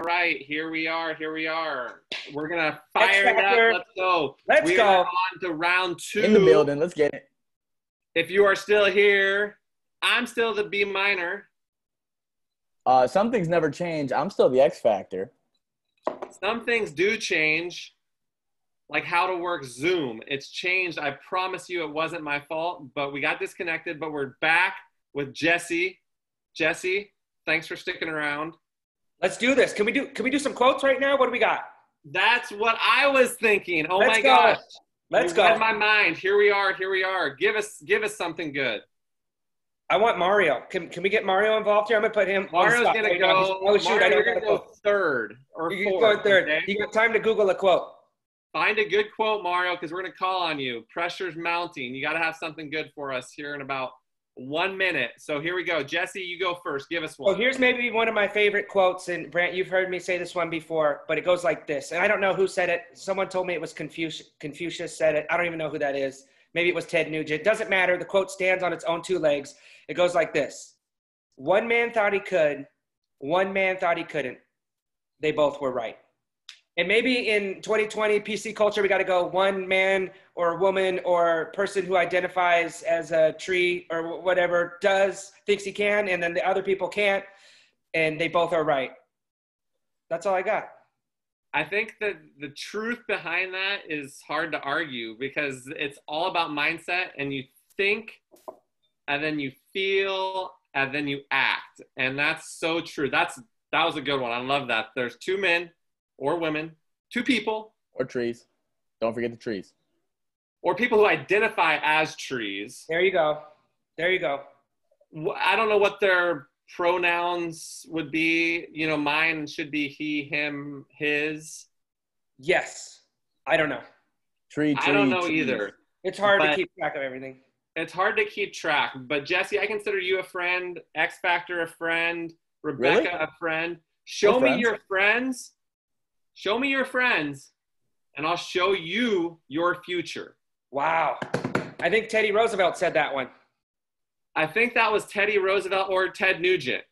right. Here we are. We're going to X fire it up. Factor. Let's go. Let's We go. are on to round 2. In the building. Let's get it. If you are still here, I'm still the B minor. Some things never change. I'm still the X Factor. Some things do change, like how to work Zoom. It's changed. I promise you it wasn't my fault, but we got disconnected, but we're back with Jesse. Jesse, thanks for sticking around. Let's do this. Can we do some quotes right now? What do we got? That's what I was thinking. Oh Let's my go. gosh. Let's You read go. my mind. Here we are. Give us something good. I want Mario. Can we get Mario involved here? I'm gonna put him. Mario's on gonna right go. now. Oh shoot! Mario, I don't you're got gonna a go quote. third or You can fourth. go third. Okay? You got time to Google a quote. Find a good quote, Mario, because we're gonna call on you. Pressure's mounting. You got to have something good for us here in about 1 minute. So here we go. Jesse, you go first. Give us one. Well, here's maybe one of my favorite quotes, and Brant, you've heard me say this one before, but it goes like this. And I don't know who said it. Someone told me it was Confucius said it. I don't even know who that is. Maybe it was Ted Nugent. It doesn't matter. The quote stands on its own 2 legs. It goes like this. One man thought he could. One man thought he couldn't. They both were right. And maybe in 2020 PC culture, we got to go one man or woman or person who identifies as a tree or whatever thinks he can, and then the other people can't, and they both are right. That's all I got. I think that the truth behind that is hard to argue because it's all about mindset, and you think and then you feel and then you act. And that's so true. That was a good one. I love that. There's 2 men or women, 2 people. Or trees. Don't forget the trees. Or people who identify as trees. There you go. I don't know what their pronouns would be. You know, mine should be he, him, his. Yes. I don't know. Tree, I don't know trees. either. It's hard to keep track of everything. It's hard to keep track. But Jesse, I consider you a friend. X Factor a friend. Rebecca Really? a friend. Show We're me your friends. Show me your friends, and I'll show you your future. Wow. I think Teddy Roosevelt said that one. I think that was Teddy Roosevelt or Ted Nugent.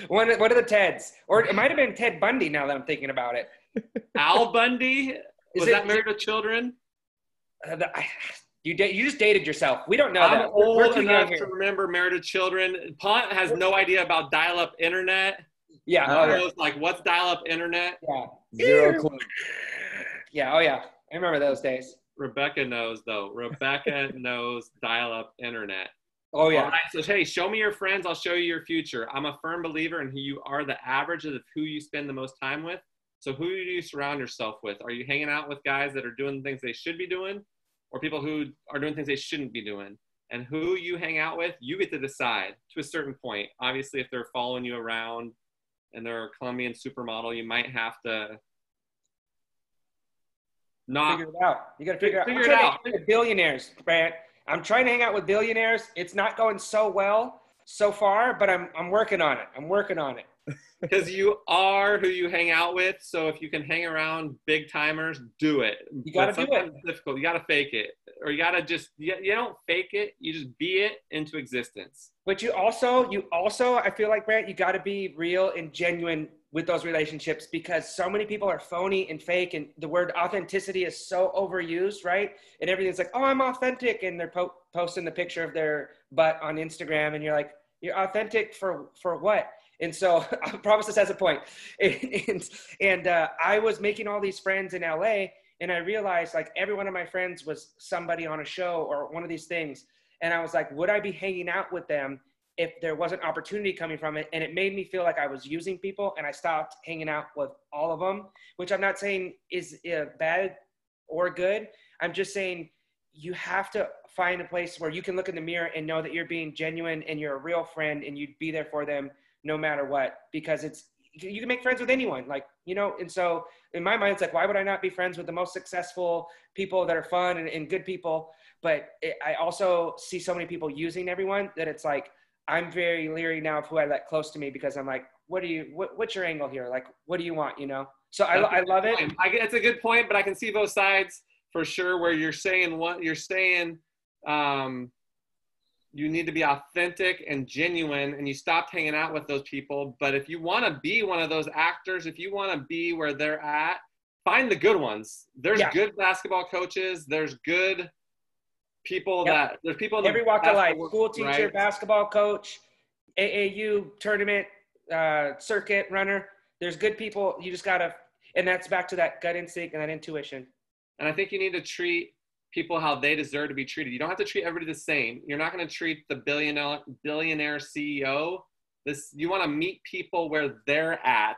One of the Teds. Or it might have been Ted Bundy now that I'm thinking about it. Al Bundy? Was that Married with Children? You just dated yourself. We don't know I'm that. old We're too enough young to here. remember Married with Children. Punt has no idea about dial-up internet. Yeah. I was like, what's dial-up internet? Yeah. Zero clue. Yeah. Oh, yeah. I remember those days. Rebecca knows, though. Rebecca knows dial-up internet. Oh, yeah. All right, so, hey, show me your friends. I'll show you your future. I'm a firm believer in who you are the average of who you spend the most time with. So who do you surround yourself with? Are you hanging out with guys that are doing things they should be doing, or people who are doing things they shouldn't be doing? And who you hang out with, you get to decide to a certain point. Obviously, if they're following you around and they're a Colombian supermodel, you might have to not Figure it out. You got to figure Figure out. it out. Billionaires, Brant. I'm trying to hang out with billionaires. It's not going so well so far, but I'm working on it. because you are who you hang out with. So if you can hang around big timers, do it. You got to do it. It's difficult. You got to fake it, or you got to just you don't fake it. You just be it into existence. But you also, I feel like, Brant, you got to be real and genuine with those relationships because so many people are phony and fake, and the word authenticity is so overused, right? And everything's like, oh, I'm authentic, and they're posting the picture of their butt on Instagram, and you're like, you're authentic for what? And so I promise this has a point. And I was making all these friends in LA, and I realized like every one of my friends was somebody on a show or one of these things. And I was like, would I be hanging out with them if there wasn't opportunity coming from it? And it made me feel like I was using people, and I stopped hanging out with all of them, which I'm not saying is bad or good. I'm just saying you have to find a place where you can look in the mirror and know that you're being genuine and you're a real friend and you'd be there for them no matter what, because you can make friends with anyone, like, you know. And so in my mind, it's like, why would I not be friends with the most successful people that are fun and good people? But I also see so many people using everyone that it's like, I'm very leery now of who I let close to me, because I'm like, what's your angle here? Like, what do you want, you know? So I love it. It's a good point, but I can see both sides for sure, where you're saying what you're saying. You need to be authentic and genuine, and you stopped hanging out with those people. But if you want to be one of those actors, if you want to be where they're at, find the good ones. There's good basketball coaches. There's good people there's people in every walk of life, school teacher, right? basketball coach, AAU tournament, circuit runner. There's good people. You just got to, and that's back to that gut instinct and that intuition. And I think you need to treat people how they deserve to be treated. You don't have to treat everybody the same. You're not going to treat the billionaire CEO. You want to meet people where they're at,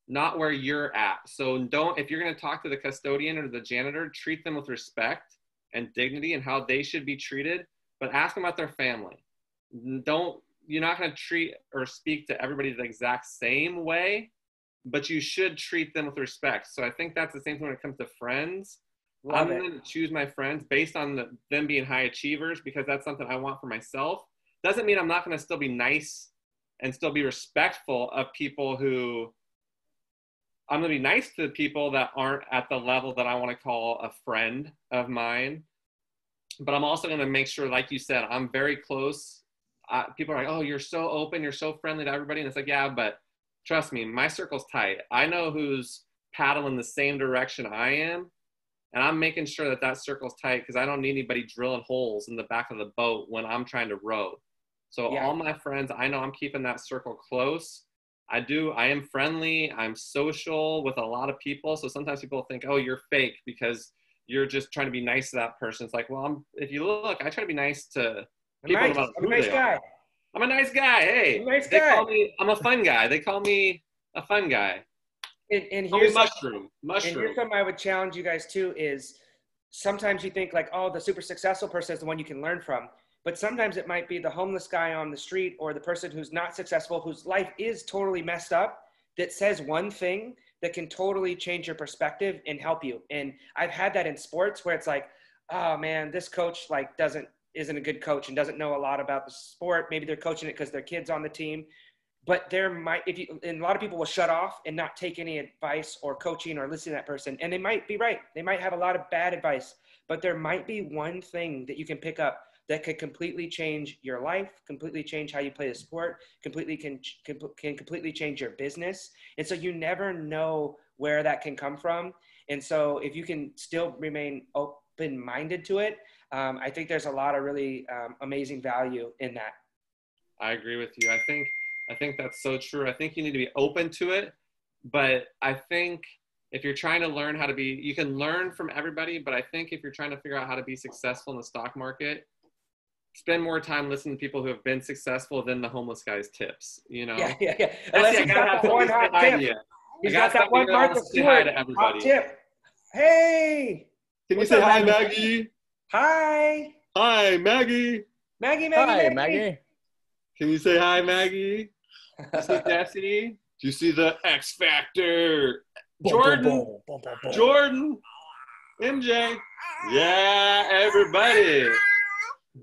not where you're at. So if you're going to talk to the custodian or the janitor, treat them with respect and dignity and how they should be treated, but ask them about their family. You're not going to treat or speak to everybody the exact same way, but you should treat them with respect. So I think that's the same thing when it comes to friends. I'm going to choose my friends based on them being high achievers because that's something I want for myself. Doesn't mean I'm not going to still be nice and still be respectful of people who I'm going to be nice to people that aren't at the level that I want to call a friend of mine. But I'm also going to make sure, like you said, I'm very close. People are like, oh, you're so open. You're so friendly to everybody. And it's like, yeah, but trust me, my circle's tight. I know who's paddling the same direction I am. And I'm making sure that circle's tight because I don't need anybody drilling holes in the back of the boat when I'm trying to row. So all my friends, I know I'm keeping that circle close. I am friendly. I'm social with a lot of people. So sometimes people think, oh, you're fake because you're just trying to be nice to that person. It's like, well, if you look, I try to be nice to people. I'm a nice guy. I'm a nice guy. Hey, I'm a nice guy. I'm a fun guy. They call me a fun guy. And here's mushroom. And here's something I would challenge you guys to is sometimes you think like, oh, the super successful person is the one you can learn from. But sometimes it might be the homeless guy on the street or the person who's not successful, whose life is totally messed up, that says one thing that can totally change your perspective and help you. And I've had that in sports where it's like, oh man, this coach isn't a good coach and doesn't know a lot about the sport. Maybe they're coaching it because their kid's on the team. But and a lot of people will shut off and not take any advice or coaching or listen to that person. And they might be right. They might have a lot of bad advice, but there might be one thing that you can pick up that could completely change your life, completely change how you play the sport, completely can completely change your business. And so you never know where that can come from. And so if you can still remain open-minded to it, I think there's a lot of really amazing value in that. I agree with you. I think that's so true. I think you need to be open to it, but I think if you're trying to learn how to be, you can learn from everybody, but I think if you're trying to figure out how to be successful in the stock market, spend more time listening to people who have been successful than the homeless guy's tips, you know? Yeah. Unless he's got that one hot tip. He's got that one Martha Stewart hot tip. Hey! Can you say hi, Maggie? Hi! Hi, Maggie! Maggie! Maggie! Can you say hi, Maggie? You see Jesse? Do you see the X Factor? Jordan, MJ. Yeah, everybody.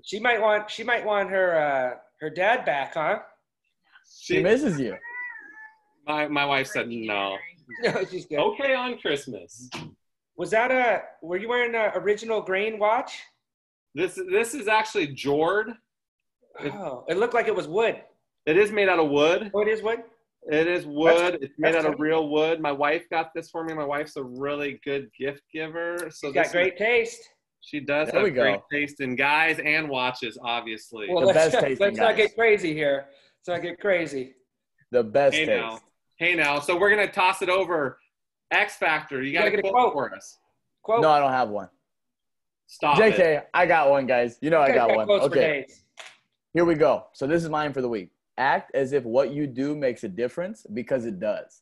She might want her dad back, huh? She misses you. My wife said no. No, she's good. Okay on Christmas. Were you wearing an original grain watch? This is actually Jord. It looked like it was wood. It is made out of wood. Oh, it is wood? It is wood. It's made out of real wood. My wife got this for me. My wife's a really good gift giver. So she's got great taste. She does have great taste in guys and watches, obviously. Well, let's not get crazy here. Let's not get crazy. The best taste. Hey now. So we're going to toss it over. X Factor. You got to get a quote for us. Quote? No, I don't have one. Stop JK, it. I got one, guys. You know I got one. Okay. For Here we go. So this is mine for the week. Act as if what you do makes a difference because it does.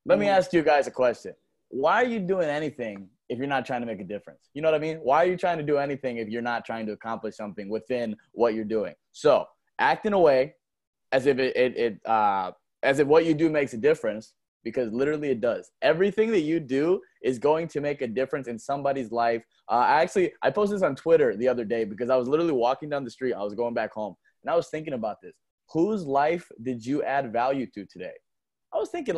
Let me ask you guys a question. Why are you doing anything if you're not trying to make a difference? You know what I mean? Why are you trying to do anything if you're not trying to accomplish something within what you're doing? So act in a way as if as if what you do makes a difference, because literally it does. Everything that you do is going to make a difference in somebody's life. I posted this on Twitter the other day because I was literally walking down the street. I was going back home and I was thinking about this. Whose life did you add value to today? I was thinking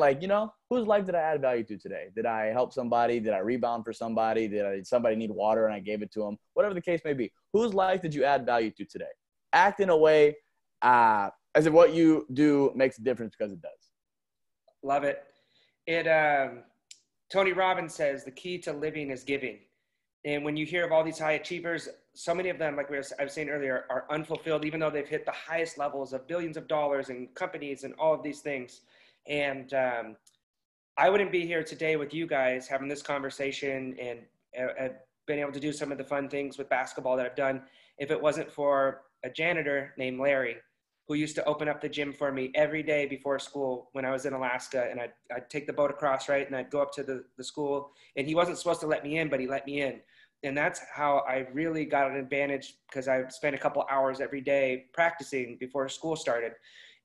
whose life did I add value to today? Did I help somebody? Did I rebound for somebody? Did somebody need water and I gave it to them? Whatever the case may be. Whose life did you add value to today? act in a way as if what you do makes a difference because it does. Love it. Tony Robbins says the key to living is giving. And when you hear of all these high achievers, so many of them, like I was saying earlier, are unfulfilled, even though they've hit the highest levels of billions of dollars and companies and all of these things. And I wouldn't be here today with you guys having this conversation and been able to do some of the fun things with basketball that I've done if it wasn't for a janitor named Larry, who used to open up the gym for me every day before school when I was in Alaska. And I'd take the boat across, right? And I'd go up to the school, and he wasn't supposed to let me in, but he let me in. And that's how I really got an advantage, because I spent a couple hours every day practicing before school started.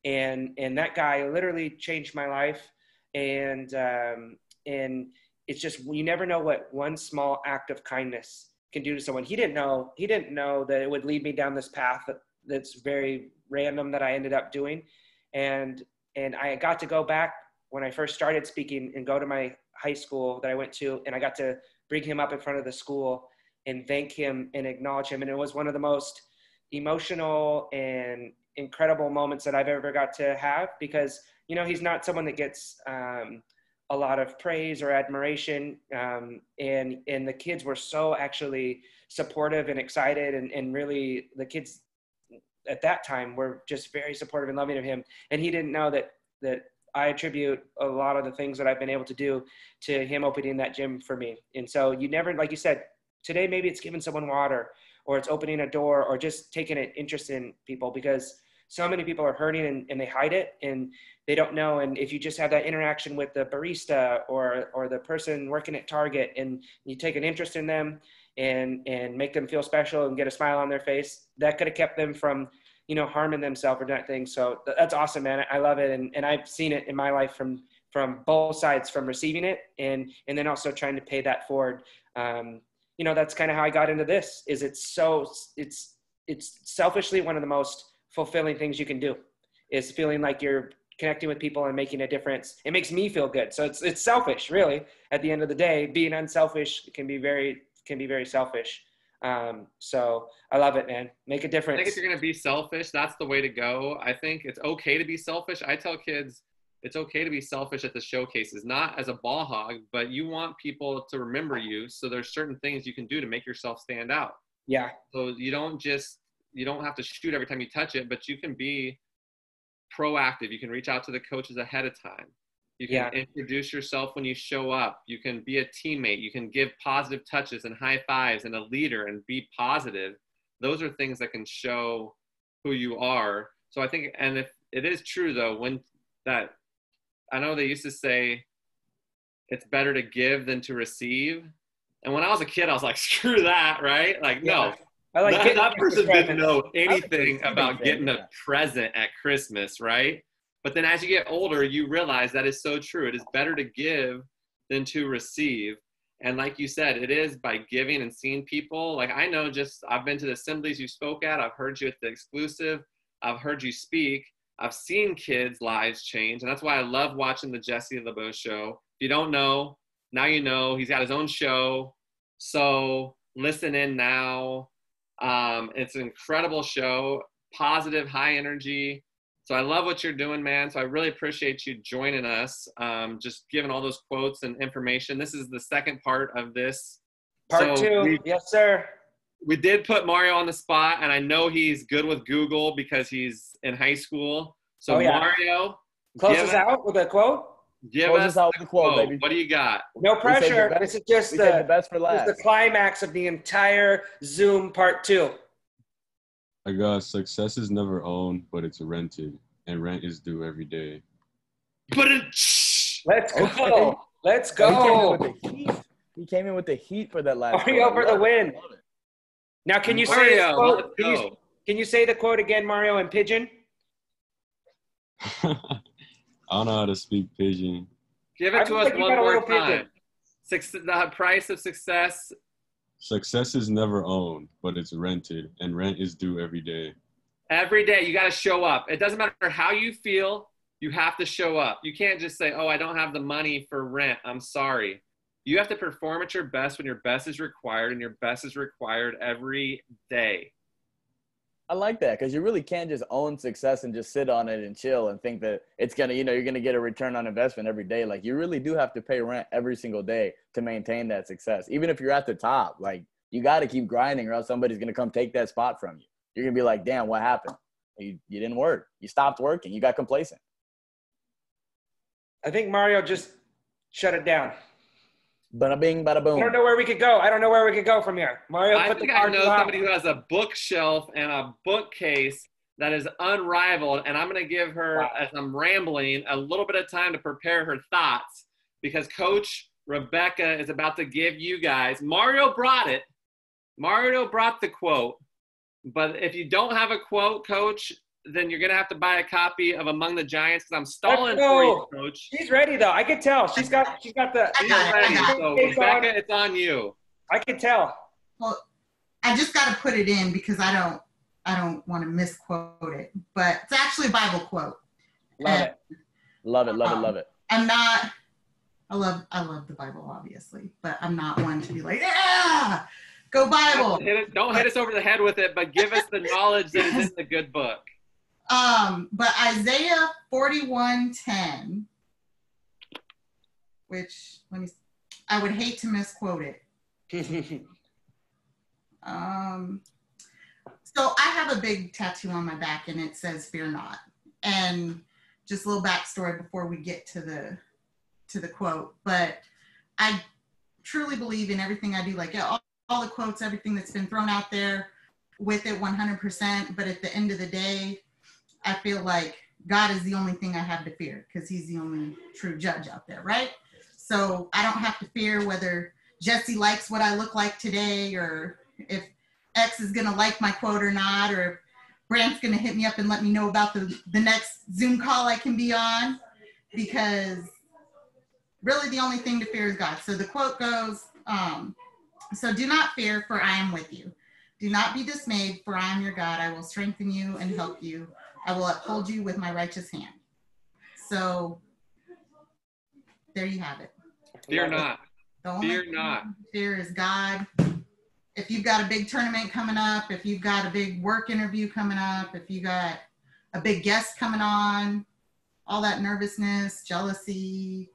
And that guy literally changed my life. And it's just, you never know what one small act of kindness can do to someone. He didn't know that it would lead me down this path that's very random that I ended up doing. And I got to go back when I first started speaking and go to my high school that I went to, and I got to bring him up in front of the school and thank him and acknowledge him. And it was one of the most emotional and incredible moments that I've ever got to have, because, you know, he's not someone that gets a lot of praise or admiration. And the kids were so actually supportive and excited, and really the kids at that time were just very supportive and loving of him. And he didn't know that I attribute a lot of the things that I've been able to do to him opening that gym for me. And so you never, like you said, today, maybe it's giving someone water, or it's opening a door, or just taking an interest in people, because so many people are hurting and they hide it and they don't know. And if you just have that interaction with the barista or the person working at Target, and you take an interest in them and make them feel special and get a smile on their face, that could have kept them from, you know, harming themselves or that thing. So that's awesome, man. I love it. And I've seen it in my life from both sides, from receiving it and then also trying to pay that forward. You know, that's kind of how I got into this. It's selfishly one of the most fulfilling things you can do, is feeling like you're connecting with people and making a difference. It makes me feel good. So it's selfish, really. At the end of the day, being unselfish can be very selfish. So I love it, man. Make a difference. I think if you're going to be selfish, that's the way to go. I think it's okay to be selfish. I tell kids it's okay to be selfish at the showcases, not as a ball hog, but you want people to remember you. So there's certain things you can do to make yourself stand out. Yeah. So you don't have to shoot every time you touch it, but you can be proactive. You can reach out to the coaches ahead of time. You can introduce yourself when you show up. You can be a teammate. You can give positive touches and high fives, and a leader, and be positive. Those are things that can show who you are. So I think, and if it is true though, I know they used to say it's better to give than to receive. And when I was a kid, I was like, screw that, right? Like, no. I like that person didn't know anything about getting a present at Christmas, right? But then as you get older, you realize that is so true. It is better to give than to receive. And like you said, it is by giving and seeing people. Like, I know, I've been to the assemblies you spoke at. I've heard you at the exclusive. I've heard you speak. I've seen kids' lives change. And that's why I love watching the LeBeau Show. If you don't know, now you know. He's got his own show. So listen in now. It's an incredible show, positive, high energy. So I love what you're doing, man. So I really appreciate you joining us, just giving all those quotes and information. This is the second part of this. Part two. Yes, sir. We did put Mario on the spot, and I know he's good with Google because he's in high school. So Mario, close us out with a quote. Give us out with a quote, baby. What do you got? No pressure. This is just the best for last. The climax of the entire Zoom part 2. I got success is never owned, but it's rented, and rent is due every day. Let's go. Okay. Let's go. He came in with the heat for that last. Mario for the win. Now, can you say the quote? Can you say the quote again, Mario, in Pigeon? I don't know how to speak Pigeon. Give it to us one more time. The price of success. Success is never owned, but it's rented, and rent is due every day. Every day, you got to show up. It doesn't matter how you feel. You have to show up. You can't just say, oh, I don't have the money for rent. I'm sorry. You have to perform at your best when your best is required, and your best is required every day. I like that because you really can't just own success and just sit on it and chill and think that it's going to, you're going to get a return on investment every day. Like you really do have to pay rent every single day to maintain that success. Even if you're at the top, like you got to keep grinding or else somebody's going to come take that spot from you. You're going to be like, damn, what happened? You didn't work. You stopped working. You got complacent. I think Mario just shut it down. Bada bing, bada boom. I don't know where we could go from here. Mario, I think I know somebody who has a bookshelf and a bookcase that is unrivaled, and I'm going to give her, as I'm rambling, a little bit of time to prepare her thoughts because Coach Rebecca is about to give you guys. Mario brought it. Mario brought the quote, but if you don't have a quote, Coach, then you're going to have to buy a copy of Among the Giants because I'm stalling for you, Coach. She's ready, though. I can tell. She's got the – She's ready. So, Rebecca, it's on you. I can tell. Well, I just got to put it in because I don't want to misquote it. But it's actually a Bible quote. Love it. I'm not – I love the Bible, obviously. But I'm not one to be like, yeah, go Bible. Don't hit us over the head with it, but give us the knowledge that is in the good book. But Isaiah 41:10, which I would hate to misquote it. So I have a big tattoo on my back and it says "Fear not." And just a little backstory before we get to the quote. But I truly believe in everything I do. Like all the quotes, everything that's been thrown out there with it 100%. But at the end of the day, I feel like God is the only thing I have to fear because he's the only true judge out there, right? So I don't have to fear whether Jesse likes what I look like today or if X is going to like my quote or not, or if Brant's going to hit me up and let me know about the next Zoom call I can be on, because really the only thing to fear is God. So the quote goes, so do not fear, for I am with you. Do not be dismayed, for I am your God. I will strengthen you and help you. I will uphold you with my righteous hand. So there you have it. Fear not. The only Fear not. Fear is God. If you've got a big tournament coming up, if you've got a big work interview coming up, if you got a big guest coming on, all that nervousness, jealousy,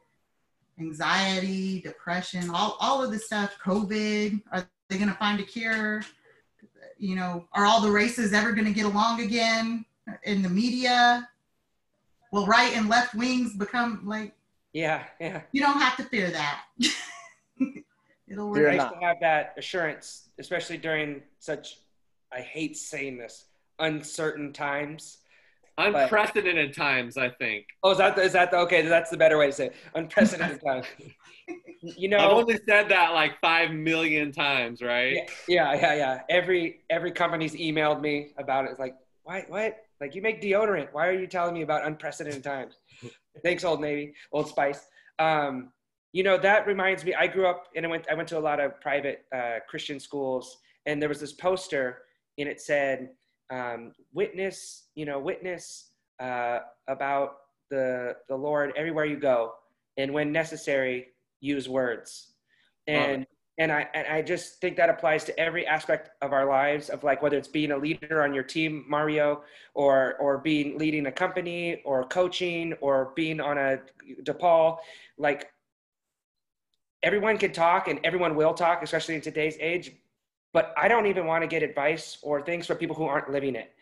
anxiety, depression, all of this stuff, COVID, are they going to find a cure? Are all the races ever going to get along again? In the media, will right and left wings become like? Yeah. You don't have to fear that. It'll work. It's nice to have that assurance, especially during such, I hate saying this, uncertain times. Unprecedented times, I think. Oh, is that okay? That's the better way to say it. Unprecedented times. I've only said that like 5 million times, right? Yeah. Every company's emailed me about it. It's like, what? Like, you make deodorant. Why are you telling me about unprecedented times? Thanks, Old Spice. That reminds me, I grew up and I went to a lot of private Christian schools, and there was this poster and it said, witness about the Lord everywhere you go, and when necessary, use words. And I just think that applies to every aspect of our lives, of like whether it's being a leader on your team, Mario, or leading a company, or coaching, or being on a DePaul. Like, everyone can talk and everyone will talk, especially in today's age. But I don't even want to get advice or things from people who aren't living it.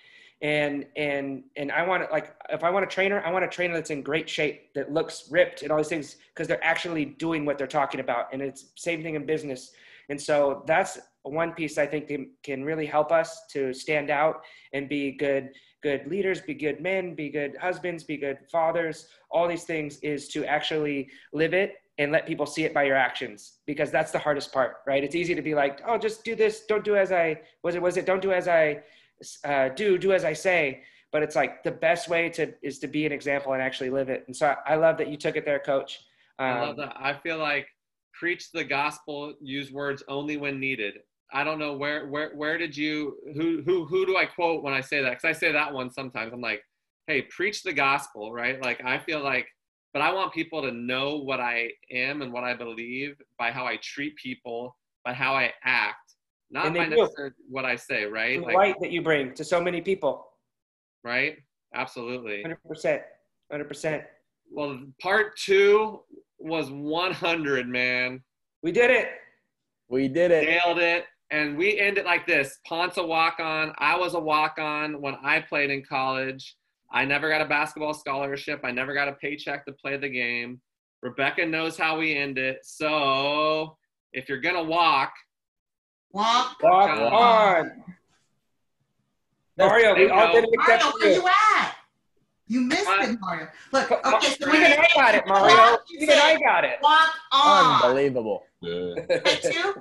And I want to, like, if I want a trainer, I want a trainer that's in great shape, that looks ripped and all these things, because they're actually doing what they're talking about. And it's same thing in business. And so that's one piece I think can really help us to stand out and be good leaders, be good men, be good husbands, be good fathers. All these things is to actually live it and let people see it by your actions, because that's the hardest part, right? It's easy to be like, oh, just do this. Don't do as I, don't do as I do as I say. But it's like the best way is to be an example and actually live it. And so I love that you took it there, Coach. I love that. I feel like preach the gospel, use words only when needed. I don't know where did you, who do I quote when I say that? Because I say that one sometimes. I'm like, hey, preach the gospel, right? Like, I feel like, but I want people to know what I am and what I believe by how I treat people, by how I act, Not And they by do. necessarily what I say, right? The Like, light that you bring to so many people. right? Absolutely. 100%. 100%. Well, part 2 was 100, man. We did it. We did it. Nailed it. And we end it like this. Ponce a walk-on. I was a walk-on when I played in college. I never got a basketball scholarship. I never got a paycheck to play the game. Rebecca knows how we end it. So if you're going to walk Walk on. Mario, we all did it except Mario, for where you. you at? You missed it, Mario. Look, okay, so Even I got it, Mario. Even I got it. Walk on. Unbelievable. Yeah. Okay, 2.